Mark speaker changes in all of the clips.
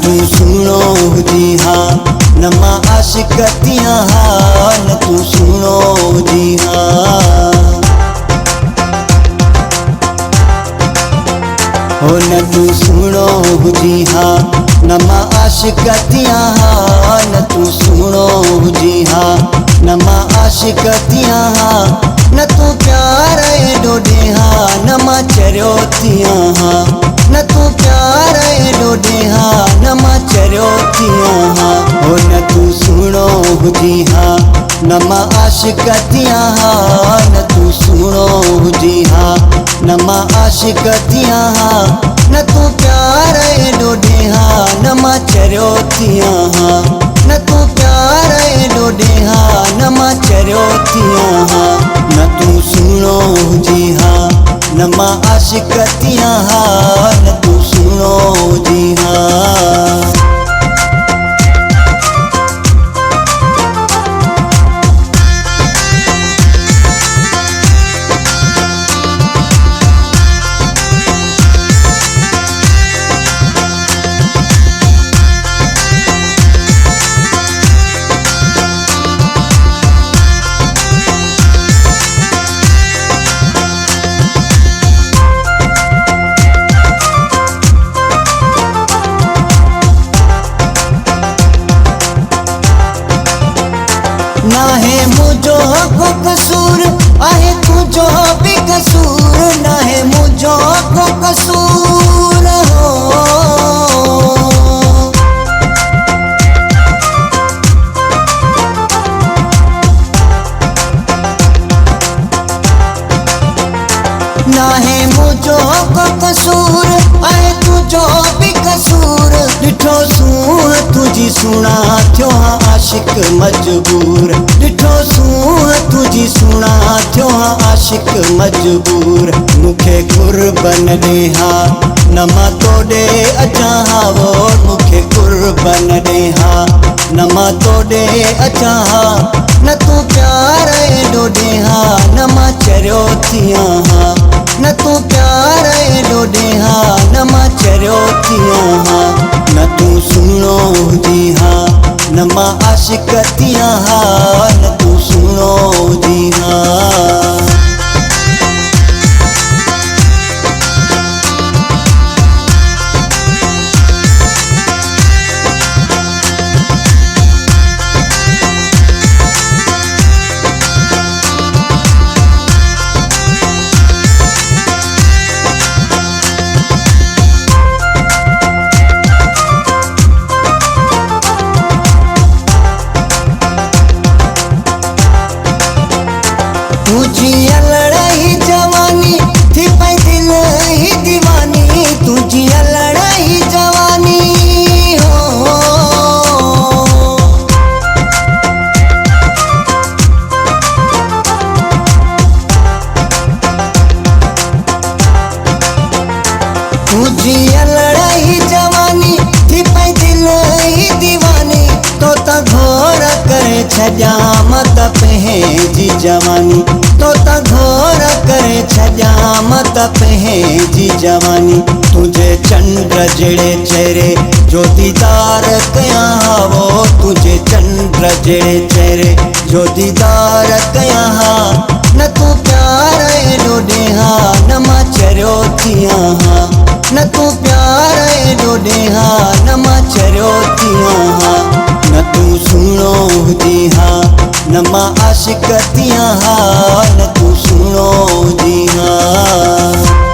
Speaker 1: तू सुनो जी हाँ न मां आशिकतियाँ हाँ न तू सुनो जी हाँ हो न तू सुनो जी हाँ न मां आशिकतियाँ हाँ न तू सुनो जी हाँ न मां आशिकतियाँ हाँ न तू प्यार डोडे हाँ न मां चरियोतियाँ हाँ न तू प्यार डोडे हाँ न मां चरियोतियाँ हाँ हो न तू सुनो जी हाँ न मां आशिकतियाँ हाँ न तू सुनो जी हाँ न मां आशिकतियाँ हाँ न तू प्यार डोडे हाँ न मां चरियोतियाँ हाँ न तू प्यार डोडे हाँ न मां चरियोतियाँ हाँ न तू सुनो जी हाँ न मां आशिकतियाँ हाँ न तू सुनो जी हाँ ना है मुझो को कसूर आहे तुझो भी कसूर ना है मुझो को कसूर हो ना है मुझो को कसूर आहे तुझो भी कसूर डिठो सूह तुझी सुना थियो हाँ आशिक मजबूर डिठो सूह तुझी सुना थियो हाँ आशिक मजबूर मुखे कुर्बन दे हाँ न मां तोड़े अचा हाँ वो मुखे कुर्बन दे हाँ न मां तोड़े अचा हाँ न तू प्यार डोडे हाँ न मां चरियोतियाँ हाँ न तू प्यार डोडे हाँ न मां चरियोतियाँ हाँ न तू सुनो जी हाँ न मां आशिकतियाँ हाँ न तू सुनो जी हाँ तुझी अलड़ाई जवानी थी पे दिल ही दीवानी तुझी अलड़ाई जवानी हो तुझी अलड़ाई जवानी थी पे दिल ही दीवानी तो घोर करे छजा मत जी जवानी तो घोर करे छजा मत जी जवानी तुझे चंद्र जड़े चेहरे जो दीदार कया वो तुझे चंद्र जड़े चेहरे जो दीदार कया न तू प्यार डोडे हाँ न मां चरियोतियाँ हाँ न तू प्यार डोडे हाँ न मां चरियोतियाँ हाँ न तू सुनो जी हाँ न मां आशिकतियाँ हाँ न तू सुनो जी हाँ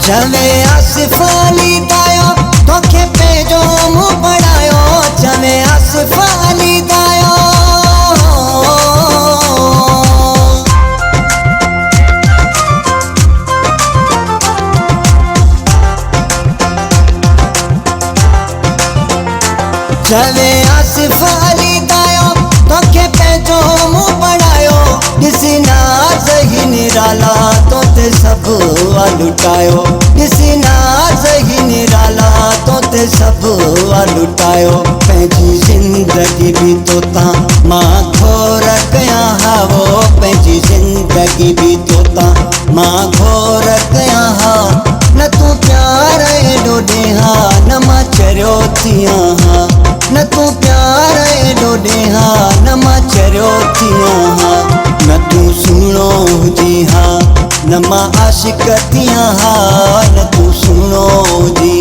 Speaker 1: चवे आसिफ अली दायो तोखे पेजो मुँह बढ़ायो चवे आसिफ अली दायो चवे आसिफ अली दायो तोखे पंहिंजो मुंहुं बणायो ॾिसी नाज़ ही निराला तो ते सभु लुटायो ॾिसी नाज़ ही निराला तो ते सभु लुटायो पंहिंजी ज़िंदगी बि तोतां मां घोर कयां हा वो पंहिंजी ज़िंदगी बि तोतां मां घोर कयां हा न तूं प्यार एॾो ॾेहा न मां चरियो थियां हा न तूं प्यार एॾो ॾेहा न मां चरियो थियां हा न तूं सुहिणो हुजी हा न मां आशिक़ थियां हा न तूं सुहिणो हुजी